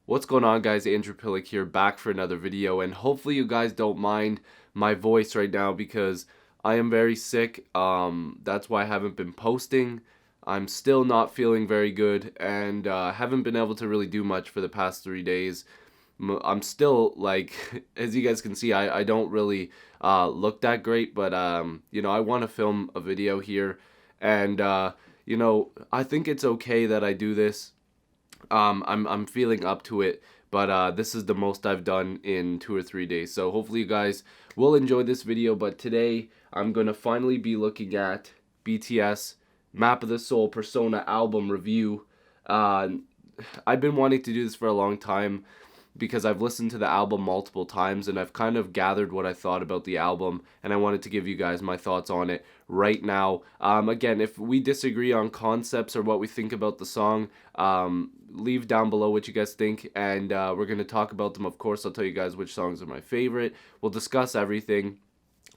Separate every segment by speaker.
Speaker 1: What's going on, guys? Andrew Piluk here, back for another video, and hopefully you guys don't mind my voice right now because I am very sick. That's why I haven't been posting. I'm still not feeling very good, and haven't been able to really do much for the past 3 days. I'm still like, as you guys can see, I don't really look that great, but I want to film a video here, and I think it's okay that I do this. I'm feeling up to it, but this is the most I've done in 2 or 3 days. So hopefully you guys will enjoy this video. But today I'm gonna finally be looking at BTS Map of the Soul Persona album review. Uh, I've been wanting to do this for a long time because I've listened to the album multiple times and I've kind of gathered what I thought about the album, and I wanted to give you guys my thoughts on it right now. Again, if we disagree on concepts or what we think about the song, leave down below what you guys think, and we're going to talk about them. Of course, I'll tell you guys which songs are my favorite. We'll discuss everything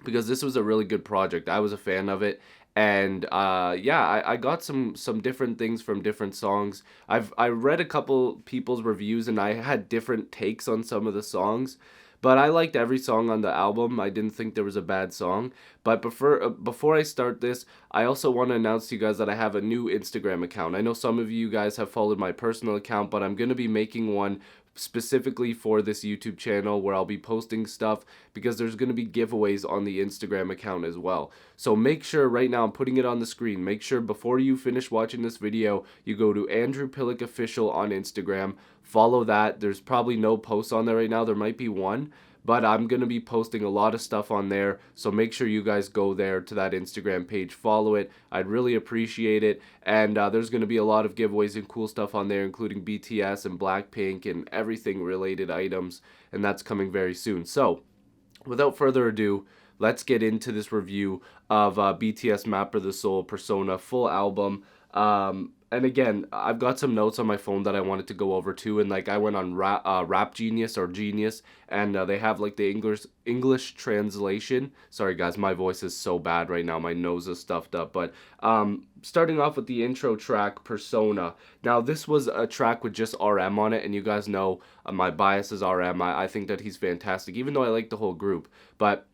Speaker 1: because this was a really good project. I was a fan of it, and I got some different things from different songs. I read a couple people's reviews, and I had different takes on some of the songs. But I liked every song on the album. I didn't think there was a bad song. But before I start this, I also want to announce to you guys that I have a new Instagram account. I know some of you guys have followed my personal account, but I'm going to be making one specifically for this YouTube channel where I'll be posting stuff because there's going to be giveaways on the Instagram account as well. So make sure right now, I'm putting it on the screen, make sure before you finish watching this video, you go to Andrew Piluk Official on Instagram, follow that. There's probably no posts on there right now, there might be one, but I'm going to be posting a lot of stuff on there, so make sure you guys go there to that Instagram page, follow it. I'd really appreciate it, and there's going to be a lot of giveaways and cool stuff on there, including BTS and Blackpink and everything related items, and that's coming very soon. So, without further ado, let's get into this review of BTS Map of the Soul Persona full album. And again, I've got some notes on my phone that I wanted to go over too, and like I went on Rap Genius or Genius, and they have like the English translation. Sorry guys, my voice is so bad right now. My nose is stuffed up. But starting off with the intro track, Persona. Now this was a track with just RM on it, and you guys know my bias is RM. I think that he's fantastic, even though I like the whole group. But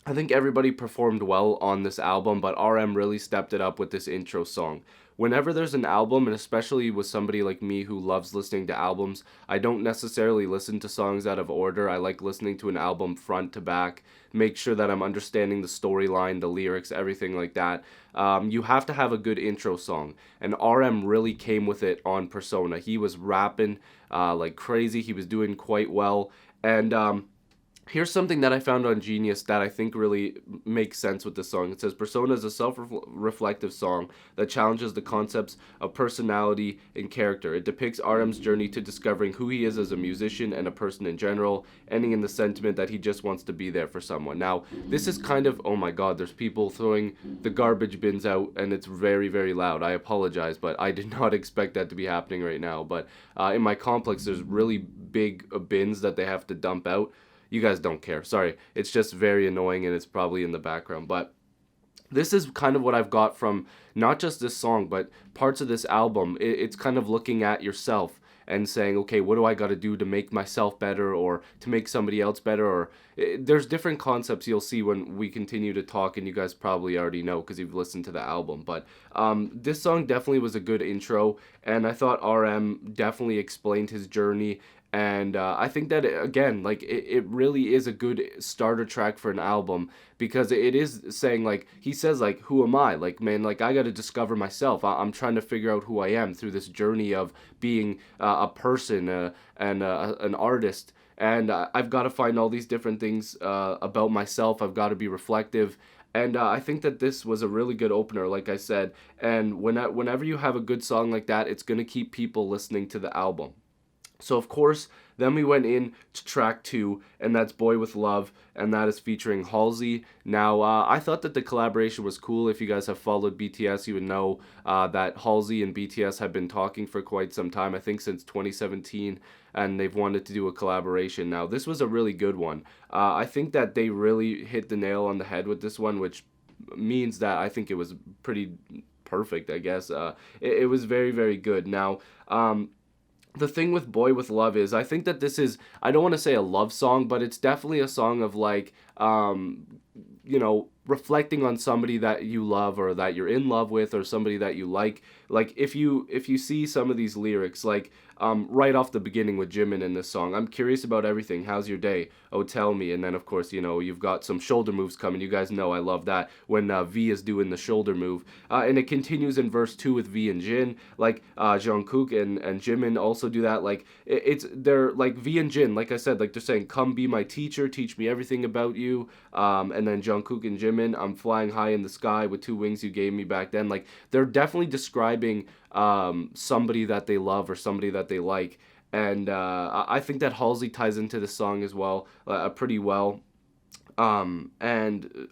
Speaker 1: I think everybody performed well on this album, but RM really stepped it up with this intro song. Whenever there's an album, and especially with somebody like me who loves listening to albums, I don't necessarily listen to songs out of order. I like listening to an album front to back, make sure that I'm understanding the storyline, the lyrics, everything like that. You have to have a good intro song, and RM really came with it on Persona. He was rapping like crazy. He was doing quite well, and here's something that I found on Genius that I think really makes sense with this song. It says, Persona is a self-reflective song that challenges the concepts of personality and character. It depicts RM's journey to discovering who he is as a musician and a person in general, ending in the sentiment that he just wants to be there for someone. Now, this is kind of, oh my god, there's people throwing the garbage bins out, and it's very, very loud. I apologize, but I did not expect that to be happening right now. But in my complex, there's really big bins that they have to dump out. You guys don't care. Sorry. It's just very annoying, and it's probably in the background. But this is kind of what I've got from not just this song, but parts of this album. It's kind of looking at yourself and saying, okay, what do I got to do to make myself better or to make somebody else better? Or there's different concepts you'll see when we continue to talk, and you guys probably already know because you've listened to the album. But this song definitely was a good intro, and I thought RM definitely explained his journey. And I think that, again, like, it really is a good starter track for an album because it is saying, like, he says, like, who am I? Like, man, like, I got to discover myself. I'm trying to figure out who I am through this journey of being a person and an artist. And I've got to find all these different things about myself. I've got to be reflective. And I think that this was a really good opener, like I said. And whenever you have a good song like that, it's going to keep people listening to the album. So, of course, then we went in to track 2, and that's Boy With Love, and that is featuring Halsey. Now, I thought that the collaboration was cool. If you guys have followed BTS, you would know that Halsey and BTS have been talking for quite some time, I think since 2017, and they've wanted to do a collaboration. Now, this was a really good one. I think that they really hit the nail on the head with this one, which means that I think it was pretty perfect, I guess. It was very, very good. Now, the thing with Boy With Love is I think that this is, I don't want to say a love song, but it's definitely a song of like, reflecting on somebody that you love or that you're in love with, or somebody that you like. Like if you see some of these lyrics, like right off the beginning with Jimin in this song, I'm curious about everything, how's your day, oh tell me. And then of course, you've got some shoulder moves coming. You guys know I love that when V is doing the shoulder move. And it continues in verse 2 with V and Jin, like Jungkook and Jimin also do that. Like they're like V and Jin, like I said, like they're saying, come be my teacher, teach me everything about you. And then Jungkook and Jimin, I'm flying high in the sky with two wings you gave me back then. Like they're definitely describing somebody that they love or somebody that they like. And I think that Halsey ties into the song as well, pretty well. And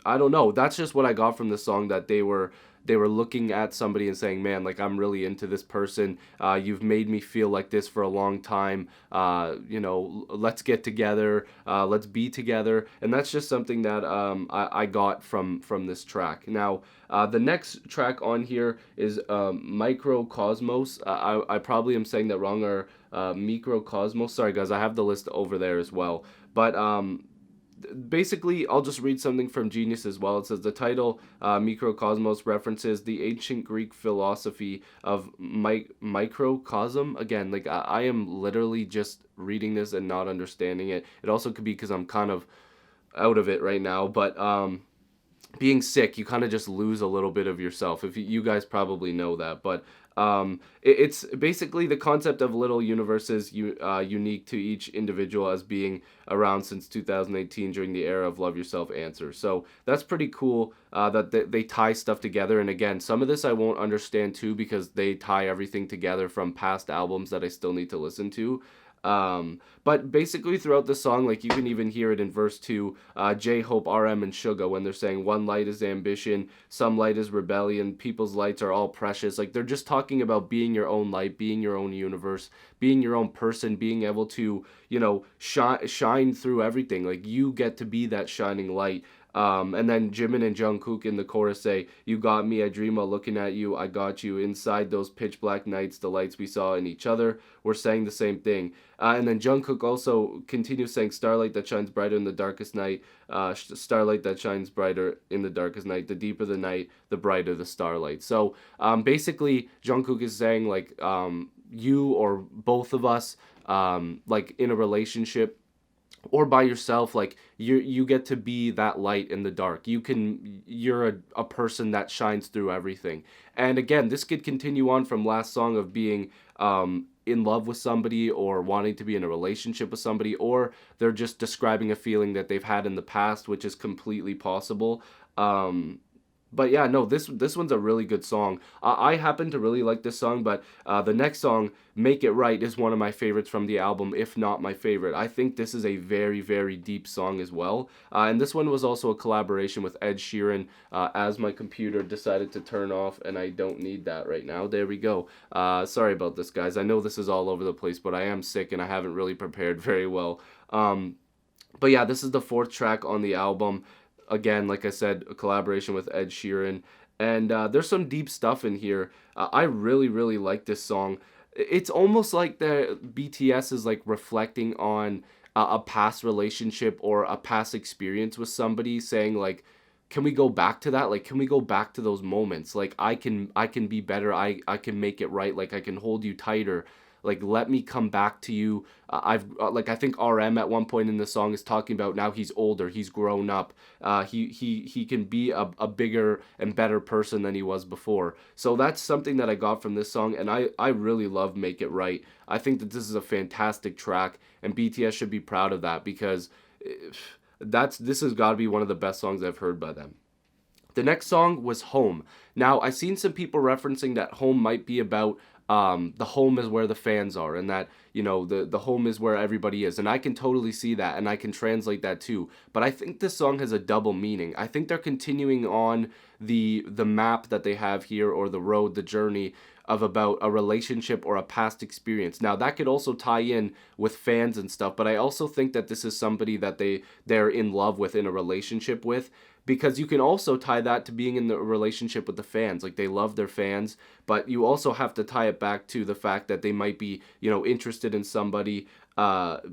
Speaker 1: I don't know, that's just what I got from the song, that they were looking at somebody and saying, man, like I'm really into this person. You've made me feel like this for a long time. Let's get together. Let's be together. And that's just something that I got from this track. Now, the next track on here is Microcosmos. I probably am saying that wrong, or Microcosmos. Sorry guys, I have the list over there as well. But basically, I'll just read something from Genius as well. It says the title, Microcosmos, references the ancient Greek philosophy of microcosm. Again, like I am literally just reading this and not understanding it. It also could be because I'm kind of out of it right now, but being sick, you kind of just lose a little bit of yourself. If you guys probably know that, but it's basically the concept of little universes, unique to each individual, as being around since 2018 during the era of Love Yourself Answer. So that's pretty cool that they tie stuff together. And again, some of this I won't understand too, because they tie everything together from past albums that I still need to listen to. But basically throughout the song, like you can even hear it in verse 2, J-Hope, RM, and Suga, when they're saying one light is ambition, some light is rebellion, people's lights are all precious. Like they're just talking about being your own light, being your own universe, being your own person, being able to, shine through everything. Like you get to be that shining light. And then Jimin and Jungkook in the chorus say, you got me, I dream while looking at you, I got you, inside those pitch black nights, the lights we saw in each other. We're saying the same thing. And then Jungkook also continues saying, starlight that shines brighter in the darkest night, starlight that shines brighter in the darkest night, the deeper the night, the brighter the starlight. So basically Jungkook is saying, like, you or both of us, like in a relationship or by yourself, like you get to be that light in the dark. You're a person that shines through everything. And again, this could continue on from last song of being in love with somebody, or wanting to be in a relationship with somebody, or they're just describing a feeling that they've had in the past, which is completely possible. But yeah, no, this one's a really good song. I happen to really like this song, but the next song, Make It Right, is one of my favorites from the album, if not my favorite. I think this is a very, very deep song as well. And this one was also a collaboration with Ed Sheeran, as my computer decided to turn off, and I don't need that right now. There we go. Sorry about this, guys. I know this is all over the place, but I am sick and I haven't really prepared very well. But yeah, this is the fourth track on the album. Again, like I said, a collaboration with Ed Sheeran. And there's some deep stuff in here. I really, really like this song. It's almost like the BTS is like reflecting on a past relationship or a past experience with somebody, saying like, can we go back to that? Like, can we go back to those moments? Like, I can be better. I can make it right. Like, I can hold you tighter. Like, let me come back to you. I think RM at one point in the song is talking about now he's older, he's grown up. He can be a bigger and better person than he was before. So that's something that I got from this song, and I really love Make It Right. I think that this is a fantastic track, and BTS should be proud of that, because this has got to be one of the best songs I've heard by them. The next song was Home. Now, I've seen some people referencing that Home might be about the home is where the fans are, and that, the home is where everybody is. And I can totally see that, and I can translate that too. But I think this song has a double meaning. I think they're continuing on the map that they have here, or the road, the journey of about a relationship or a past experience. Now, that could also tie in with fans and stuff, but I also think that this is somebody that they're in love with, in a relationship with. because you can also tie that to being in the relationship with the fans. Like, they love their fans, but you also have to tie it back to the fact that they might be, you know, interested in somebody,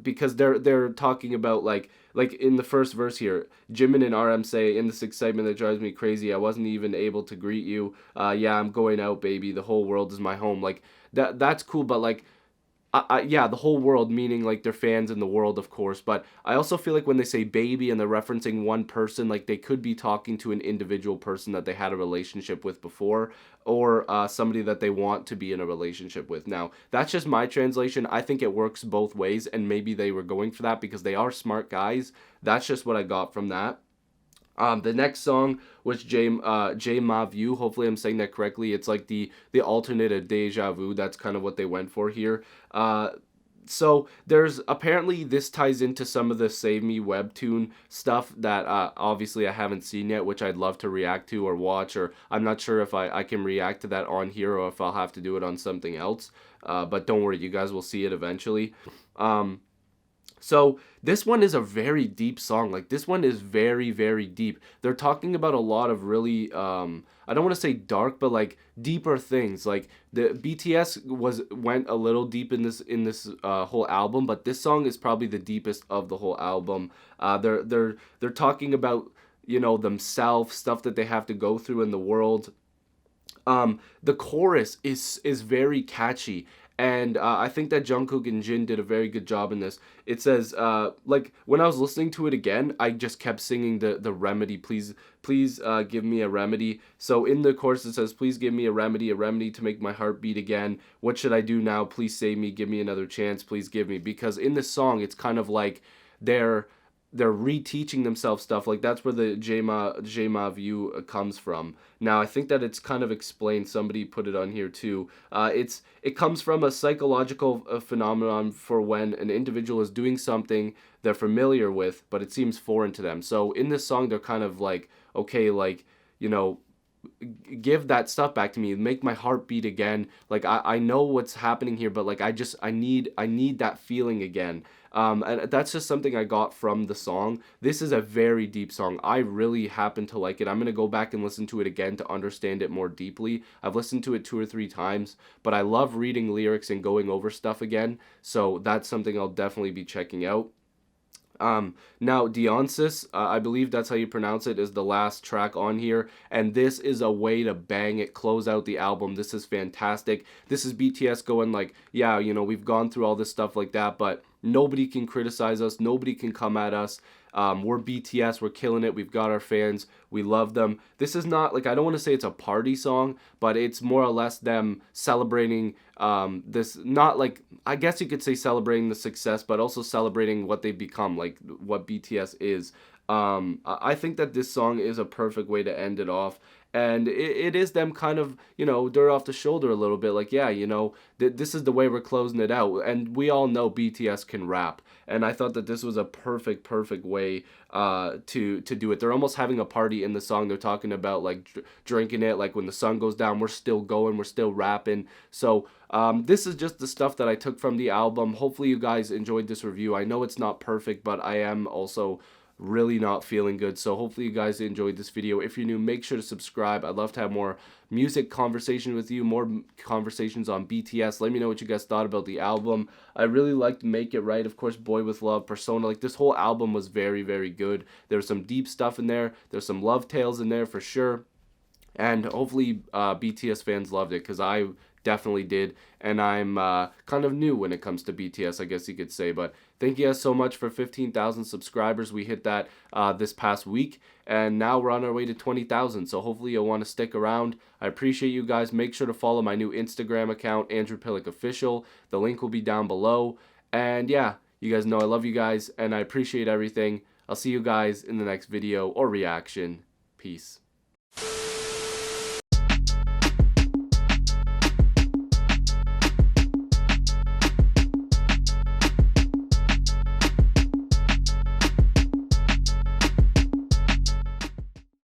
Speaker 1: because they're talking about like in the first verse here, Jimin and RM say, in this excitement that drives me crazy, I wasn't even able to greet you. Yeah, I'm going out, baby. The whole world is my home. Like, that's cool, but like, yeah, the whole world, meaning like their fans in the world, of course. But I also feel like when they say baby and they're referencing one person, like they could be talking to an individual person that they had a relationship with before, or somebody that they want to be in a relationship with. Now, that's just my translation. I think it works both ways, and maybe they were going for that because they are smart guys. That's just what I got from that. The next song was J Ma View. Hopefully, I'm saying that correctly. It's like the alternate of Deja Vu. That's kind of what they went for here. So there's apparently, this ties into some of the Save Me webtoon stuff that obviously I haven't seen yet, which I'd love to react to or watch, or I'm not sure if I can react to that on here or if I'll have to do it on something else. But don't worry, you guys will see it eventually. So this one is a very deep song. Like, this one is very, very deep. They're talking about a lot of really, I don't want to say dark, but like deeper things. Like, the BTS went a little deep in this whole album, but this song is probably the deepest of the whole album. They're talking about, you know, themselves, stuff that they have to go through in the world. The chorus is very catchy, and I think that Jungkook and Jin did a very good job in this. It says, like, when I was listening to it again, I just kept singing the remedy. Please, give me a remedy. So in the chorus it says, please give me a remedy to make my heart beat again. What should I do now? Please save me. Give me another chance. Please give me. Because in this song, it's kind of like they're reteaching themselves stuff. Like, that's where the J-Ma view comes from. Now, I think that it's kind of explained. Somebody put it on here too. It comes from a psychological phenomenon for when an individual is doing something they're familiar with, but it seems foreign to them. So in this song, they're kind of like, okay, like, you know, give that stuff back to me, make my heart beat again. Like, I know what's happening here, but like, I need that feeling again. And that's just something I got from the song. This is a very deep song. I really happen to like it. I'm gonna go back and listen to it again to understand it more deeply. I've listened to it 2 or 3 times, but I love reading lyrics and going over stuff again, so that's something I'll definitely be checking out. Now, Deonsis, I believe that's how you pronounce it, is the last track on here, and this is a way to bang it, close out the album. This is fantastic. This is BTS going like, yeah, you know, we've gone through all this stuff like that, but nobody can criticize us, nobody can come at us. We're BTS, we're killing it, we've got our fans, we love them. This is not, like, I don't want to say it's a party song, but it's more or less them celebrating this, not like, I guess you could say celebrating the success, but also celebrating what they've become, like what BTS is. I think that this song is a perfect way to end it off. And it is them kind of, you know, dirt off the shoulder a little bit. Like, yeah, you know, this is the way we're closing it out. And we all know BTS can rap. And I thought that this was a perfect way to do it. They're almost having a party in the song. They're talking about, like, drinking it. Like, when the sun goes down, we're still going. We're still rapping. So this is just the stuff that I took from the album. Hopefully you guys enjoyed this review. I know it's not perfect, but I am also really not feeling good, so hopefully you guys enjoyed this video. If you're new, make sure to subscribe. I'd love to have more music conversation with you, more conversations on BTS. Let me know what you guys thought about the album. I really liked Make It Right, of course, Boy With Love, Persona. Like, this whole album was very good. There's some deep stuff in there. There's some love tales in there for sure. And hopefully BTS fans loved it, because I definitely did, and I'm kind of new when it comes to BTS, I guess you could say. But thank you guys so much for 15,000 subscribers. We hit that this past week, and now we're on our way to 20,000, so hopefully you'll want to stick around. I appreciate you guys. Make sure to follow my new Instagram account, Andrew Piluk Official. The link will be down below. And yeah, you guys know I love you guys, and I appreciate everything. I'll see you guys in the next video or reaction. Peace.